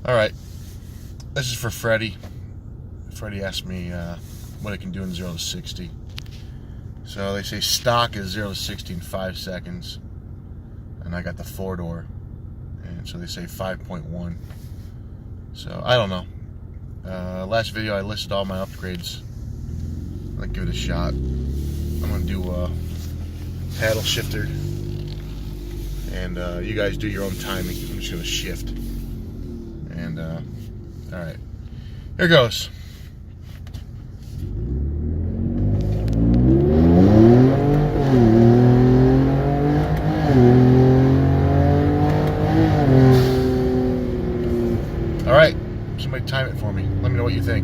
All right, this is for Freddie. Freddie asked me what it can do in 0 to 60. So they say stock is 0 to 60 in 5 seconds, and I got the 4-door, and so they say 5.1. So I don't know. Last video I listed all my upgrades. I'll give it a shot. I'm gonna do a paddle shifter, and you guys do your own timing. I'm just gonna shift. And all right, here goes. All right, somebody time it for me. Let me know what you think.